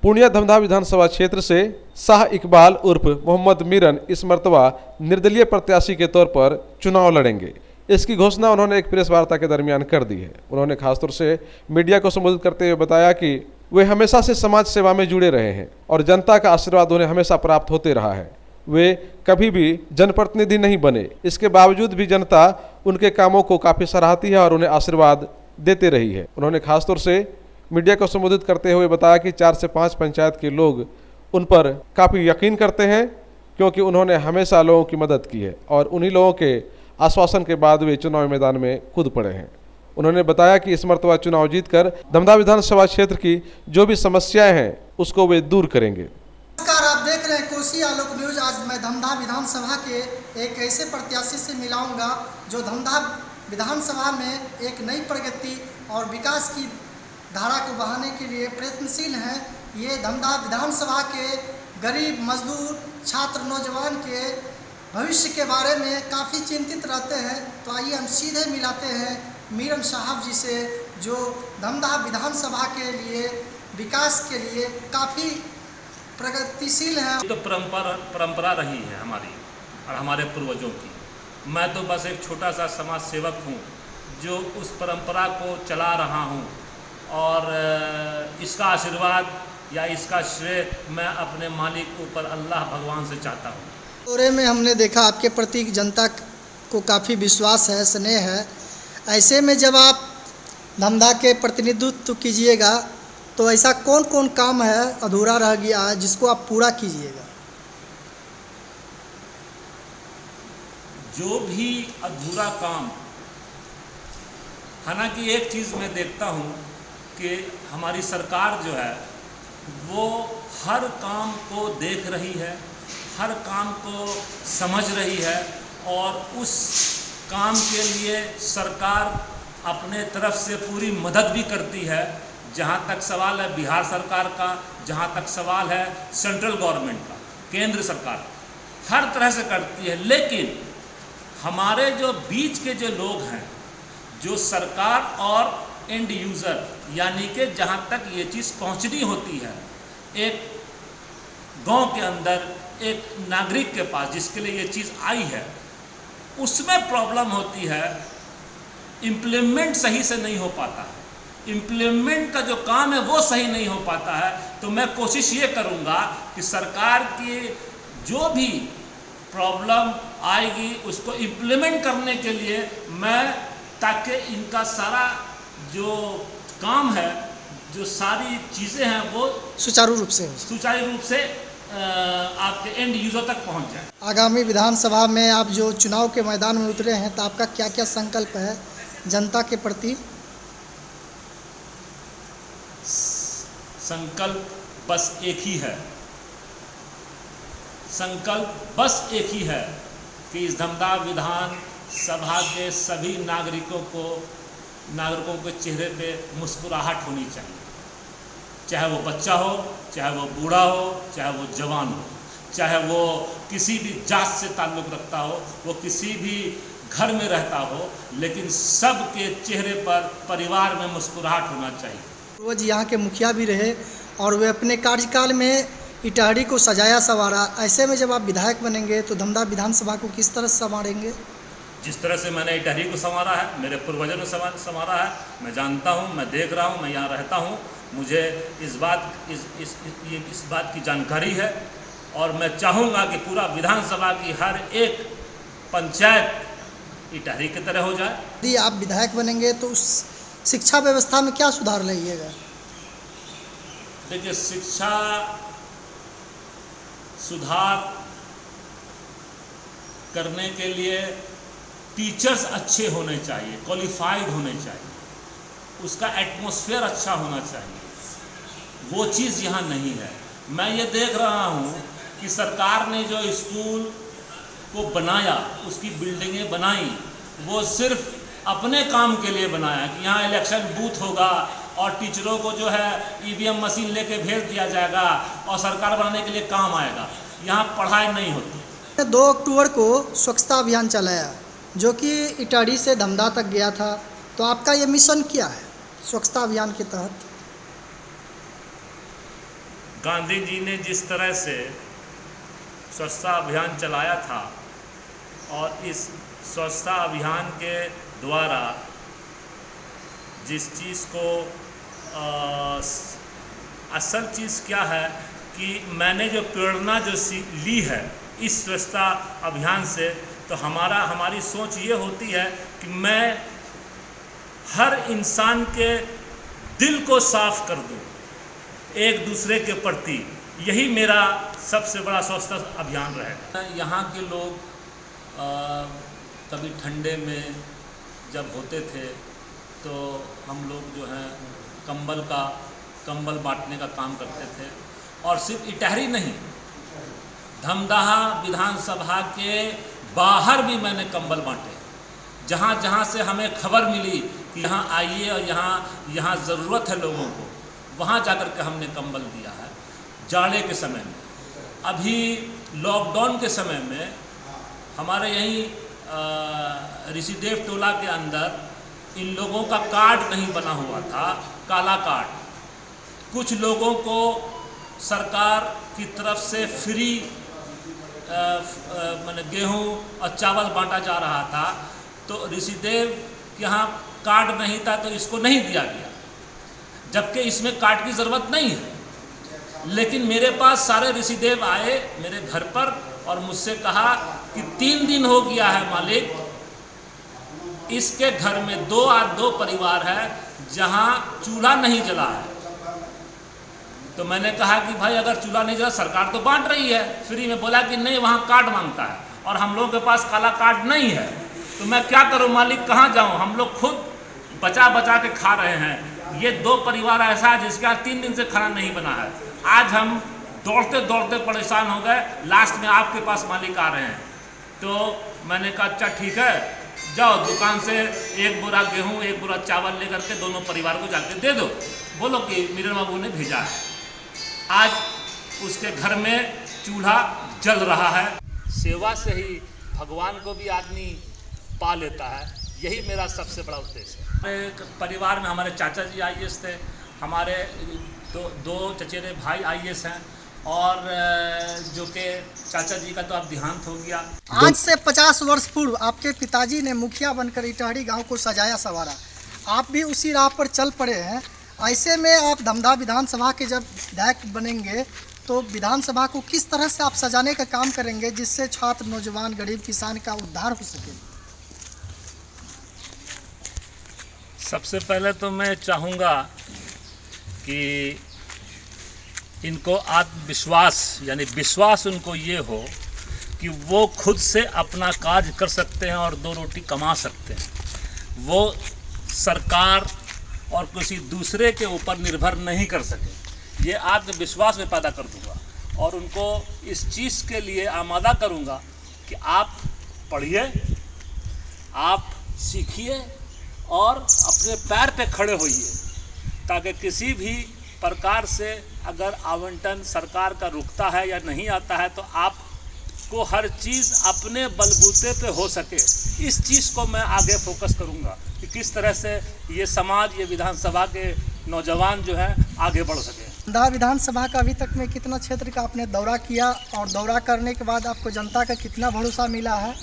पूर्णिया धमधा विधानसभा क्षेत्र से शाह इकबाल उर्फ मोहम्मद मीरन इस मर्तबा निर्दलीय प्रत्याशी के तौर पर चुनाव लड़ेंगे। इसकी घोषणा उन्होंने एक प्रेस वार्ता के दरमियान कर दी है। उन्होंने खासतौर से मीडिया को संबोधित करते हुए बताया कि वे हमेशा से समाज सेवा में जुड़े रहे हैं और जनता का आशीर्वाद उन्हें हमेशा प्राप्त होते रहा है। वे कभी भी जनप्रतिनिधि नहीं बने, इसके बावजूद भी जनता उनके कामों को काफ़ी सराहती है और उन्हें आशीर्वाद देते रही है। उन्होंने खासतौर से मीडिया को संबोधित करते हुए बताया कि 4 से 5 पंचायत के लोग उन पर काफ़ी यकीन करते हैं, क्योंकि उन्होंने हमेशा लोगों की मदद की है और उन्हीं लोगों के आश्वासन के बाद वे चुनाव मैदान में कूद पड़े हैं। उन्होंने बताया कि इस मर्तबा चुनाव जीतकर धमधा विधानसभा क्षेत्र की जो भी समस्याएं हैं उसको वे दूर करेंगे। नमस्कार, आप देख रहे हैं कोसी आलोक न्यूज। आज मैं धमधा विधानसभा के एक ऐसे प्रत्याशी से मिलाऊंगा जो धमधा विधानसभा में एक नई प्रगति और विकास की धारा को बहाने के लिए प्रयत्नशील हैं। ये धमधा विधानसभा के गरीब, मजदूर, छात्र, नौजवान के भविष्य के बारे में काफ़ी चिंतित रहते हैं। तो आइए हम सीधे मिलाते हैं मीरन साहब जी से, जो धमधा विधानसभा के लिए विकास के लिए काफ़ी प्रगतिशील हैं। तो परंपरा रही है हमारी और हमारे पूर्वजों की। मैं तो बस एक छोटा सा समाज सेवक हूँ जो उस परंपरा को चला रहा हूँ और इसका आशीर्वाद या इसका श्रेय मैं अपने मालिक ऊपर अल्लाह भगवान से चाहता हूँ। दौरे में हमने देखा आपके प्रति जनता को काफ़ी विश्वास है, स्नेह है। ऐसे में जब आप धमधा के प्रतिनिधित्व कीजिएगा तो ऐसा कौन कौन काम है अधूरा रह गया है जिसको आप पूरा कीजिएगा? जो भी अधूरा काम, हालांकि एक चीज़ मैं देखता हूँ कि हमारी सरकार जो है वो हर काम को देख रही है, हर काम को समझ रही है और उस काम के लिए सरकार अपने तरफ से पूरी मदद भी करती है। जहाँ तक सवाल है बिहार सरकार का, जहाँ तक सवाल है सेंट्रल गवर्नमेंट का, केंद्र सरकार हर तरह से करती है। लेकिन हमारे जो बीच के जो लोग हैं, जो सरकार और एंड यूज़र, यानी कि जहाँ तक ये चीज़ पहुँचनी होती है एक गांव के अंदर, एक नागरिक के पास जिसके लिए ये चीज़ आई है, उसमें प्रॉब्लम होती है। इम्प्लीमेंट सही से नहीं हो पाता है, इम्प्लीमेंट का जो काम है वो सही नहीं हो पाता है। तो मैं कोशिश ये करूँगा कि सरकार की जो भी प्रॉब्लम आएगी उसको इम्प्लीमेंट करने के लिए मैं, ताकि इनका सारा जो काम है, जो सारी चीज़ें हैं वो सुचारू रूप से आपके एंड यूज़र तक पहुंच जाए। आगामी विधानसभा में आप जो चुनाव के मैदान में उतरे हैं तो आपका क्या क्या संकल्प है जनता के प्रति? संकल्प बस एक ही है, संकल्प बस एक ही है कि इस धमधा विधानसभा के सभी नागरिकों के चेहरे पे मुस्कुराहट होनी चाहिए। चाहे वो बच्चा हो, चाहे वो बूढ़ा हो, चाहे वो जवान हो, चाहे वो किसी भी जात से ताल्लुक़ रखता हो, वो किसी भी घर में रहता हो, लेकिन सबके चेहरे पर परिवार में मुस्कुराहट होना चाहिए। वो जी यहाँ के मुखिया भी रहे और वे अपने कार्यकाल में इटाहरी को सजाया संवारा। ऐसे में जब आप विधायक बनेंगे तो धमधा विधानसभा को किस तरह से संवारेंगे? जिस तरह से मैंने इटाहरी को संवारा है, मेरे पूर्वजों ने संवारा है, मैं जानता हूँ, मैं देख रहा हूँ, मैं यहाँ रहता हूँ, मुझे इस बात की जानकारी है और मैं चाहूँगा कि पूरा विधानसभा की हर एक पंचायत इटाहरी की तरह हो जाए। यदि आप विधायक बनेंगे तो उस शिक्षा व्यवस्था में क्या सुधार लाइएगा? देखिए, शिक्षा सुधार करने के लिए टीचर्स अच्छे होने चाहिए, क्वालिफाइड होने चाहिए, उसका एटमॉस्फेयर अच्छा होना चाहिए। वो चीज़ यहाँ नहीं है। मैं ये देख रहा हूँ कि सरकार ने जो स्कूल को बनाया, उसकी बिल्डिंगें बनाई, वो सिर्फ अपने काम के लिए बनाया कि यहाँ इलेक्शन बूथ होगा और टीचरों को जो है ईवीएम मशीन लेके भेज दिया जाएगा और सरकार बनाने के लिए काम आएगा। यहाँ पढ़ाई नहीं होती। 2 अक्टूबर को स्वच्छता अभियान चलाया जो कि इटाहरी से धमधा तक गया था, तो आपका ये मिशन क्या है स्वच्छता अभियान के तहत? गांधी जी ने जिस तरह से स्वच्छता अभियान चलाया था और इस स्वच्छता अभियान के द्वारा जिस चीज़ को असल चीज़ क्या है कि मैंने जो प्रेरणा जो ली है इस स्वच्छता अभियान से, तो हमारी सोच ये होती है कि मैं हर इंसान के दिल को साफ कर दूं एक दूसरे के प्रति। यही मेरा सबसे बड़ा स्वच्छता अभियान रहेगा। यहाँ के लोग कभी ठंडे में जब होते थे तो हम लोग जो हैं कंबल बांटने का काम करते थे। और सिर्फ इटहरी नहीं, धमदाहा विधानसभा के बाहर भी मैंने कंबल बांटे। जहाँ जहाँ से हमें खबर मिली कि यहाँ आइए और यहाँ ज़रूरत है लोगों को, वहाँ जाकर के हमने कंबल दिया है। जाड़े के समय में, अभी लॉकडाउन के समय में हमारे यहीं ऋषिदेव टोला के अंदर इन लोगों का कार्ड नहीं बना हुआ था, काला कार्ड। कुछ लोगों को सरकार की तरफ से फ्री माने गेहूँ और चावल बांटा जा रहा था, तो ऋषिदेव के यहाँ कार्ड नहीं था तो इसको नहीं दिया गया, जबकि इसमें कार्ड की ज़रूरत नहीं है। लेकिन मेरे पास सारे ऋषिदेव आए मेरे घर पर और मुझसे कहा कि 3 दिन हो गया है मालिक, इसके घर में 2 परिवार है जहाँ चूल्हा नहीं जला है। तो मैंने कहा कि भाई अगर चूल्हा नहीं जला, सरकार तो बांट रही है फ्री में। बोला कि नहीं, वहाँ कार्ड मांगता है और हम लोगों के पास काला कार्ड नहीं है, तो मैं क्या करूँ मालिक, कहाँ जाऊँ? हम लोग खुद बचा बचा के खा रहे हैं। ये 2 परिवार ऐसा है जिसके यहाँ 3 दिन से खाना नहीं बना है। आज हम दौड़ते दौड़ते परेशान हो गए, लास्ट में आपके पास मालिक आ रहे हैं। तो मैंने कहा अच्छा ठीक है, जाओ दुकान से 1 बोरा गेहूँ 1 बोरा चावल लेकर के दोनों परिवार को जाके दे दो, बोलो कि मीरन बाबू ने भेजा है। आज उसके घर में चूल्हा जल रहा है। सेवा से ही भगवान को भी आदमी पा लेता है, यही मेरा सबसे बड़ा उद्देश्य है। हमारे परिवार में हमारे चाचा जी IAS थे, हमारे 2 चचेरे भाई IAS हैं, और जो कि चाचा जी का तो अब देहांत हो गया। आज से 50 वर्ष पूर्व आपके पिताजी ने मुखिया बनकर इटहरी गांव को सजाया संवारा, आप भी उसी राह पर चल पड़े हैं। ऐसे में आप धमदाहा विधानसभा के जब विधायक बनेंगे तो विधानसभा को किस तरह से आप सजाने का काम करेंगे जिससे छात्र, नौजवान, गरीब, किसान का उद्धार हो सके? सबसे पहले तो मैं चाहूँगा कि इनको आत्मविश्वास यानी विश्वास उनको ये हो कि वो खुद से अपना कार्य कर सकते हैं और 2 रोटी कमा सकते हैं। वो सरकार और किसी दूसरे के ऊपर निर्भर नहीं कर सके। ये आत्मविश्वास में पैदा कर दूंगा और उनको इस चीज़ के लिए आमादा करूंगा कि आप पढ़िए, आप सीखिए और अपने पैर पे खड़े होइए, ताकि किसी भी प्रकार से अगर आवंटन सरकार का रुकता है या नहीं आता है तो आपको हर चीज़ अपने बलबूते पे हो सके। इस चीज़ को मैं आगे फोकस करूंगा कि किस तरह से ये समाज, ये विधानसभा के नौजवान जो है आगे बढ़ सके। धमदाहा विधानसभा का अभी तक में कितना क्षेत्र का आपने दौरा किया और दौरा करने के बाद आपको जनता का कितना भरोसा मिला है?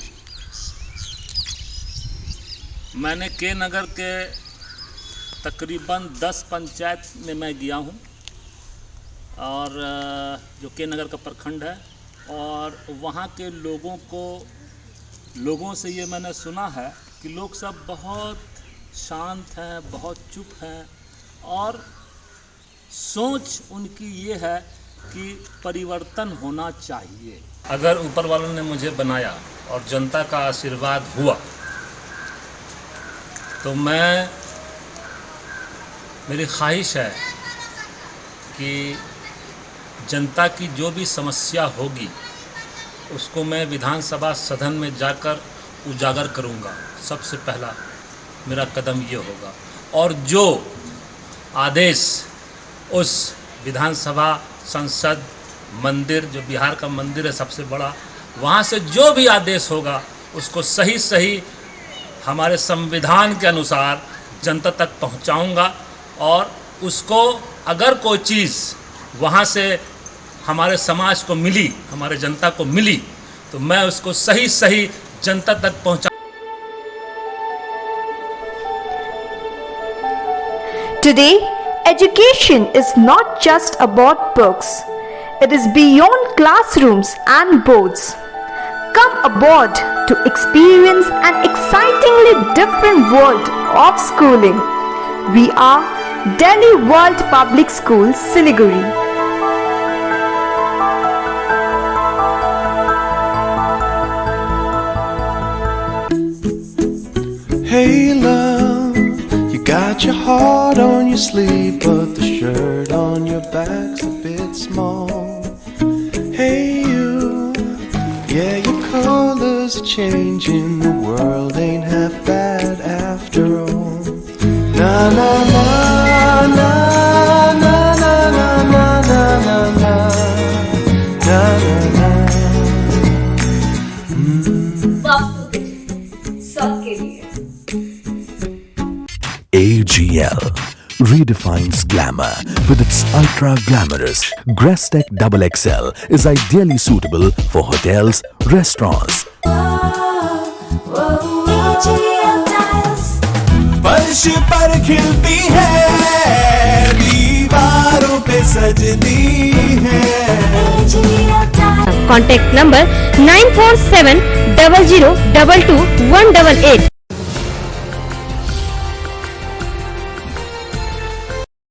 मैंने के नगर के तकरीबन 10 पंचायत में मैं गया हूँ, और जो के नगर का प्रखंड है, और वहाँ के लोगों से ये मैंने सुना है कि लोग सब बहुत शांत हैं, बहुत चुप हैं, और सोच उनकी ये है कि परिवर्तन होना चाहिए। अगर ऊपर वालों ने मुझे बनाया और जनता का आशीर्वाद हुआ तो मेरी ख्वाहिश है कि जनता की जो भी समस्या होगी उसको मैं विधानसभा सदन में जाकर उजागर करूंगा। सबसे पहला मेरा कदम ये होगा, और जो आदेश उस विधानसभा, संसद, मंदिर, जो बिहार का मंदिर है सबसे बड़ा, वहाँ से जो भी आदेश होगा उसको सही सही हमारे संविधान के अनुसार जनता तक पहुँचाऊँगा। और उसको अगर कोई चीज़ वहाँ से हमारे समाज को मिली, हमारे जनता को मिली, तो मैं उसको सही सही जनता तक पहुंचा। Today, education is not just about books. It is beyond classrooms and boards. Come aboard to experience an excitingly different world of schooling. We are Delhi World Public School, Siliguri. Hey love, you got your heart on your sleeve, but the shirt on your back's a bit small. Hey you, yeah, your colors are changing, the world ain't half bad after all. Na na na na na na na na na na na na na. AGL redefines glamour with its ultra glamorous Grestec Double XL is ideally suitable for hotels, restaurants. फर्श पर खिलती है, दीवारों पे सजती है। Contact number 94700222188.